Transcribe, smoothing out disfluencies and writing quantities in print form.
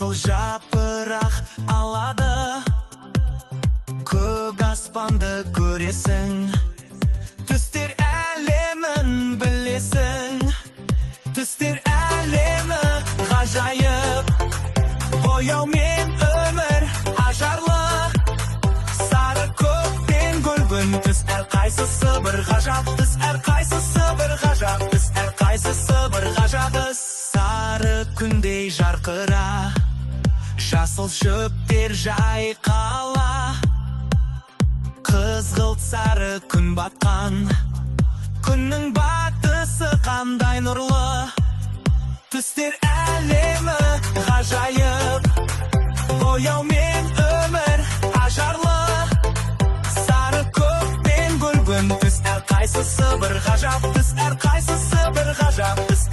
жасыл жапырақ алады, көк аспанды көресің, түстер әлемін білесің. Түстер әлемі ғажайып, бояумен өмір ажарлы, сары көк пен гүлгін түс, әрқайсысы бір ғажап түс, әрқайсысы бір ғажап түс, әрқайсысы бір ғажап түс. Сары күндей жарқыра, жасыл шөптер жайқала, қызғылт сары күн батқан, күннің батысы қандай нұрлы. Түстер әлемі ғажайып, бояумен өмір ажарлы, сары көк пен гүлгін түс, әрқайсысы бір ғажап түс, әрқайсысы бір ғажап түс,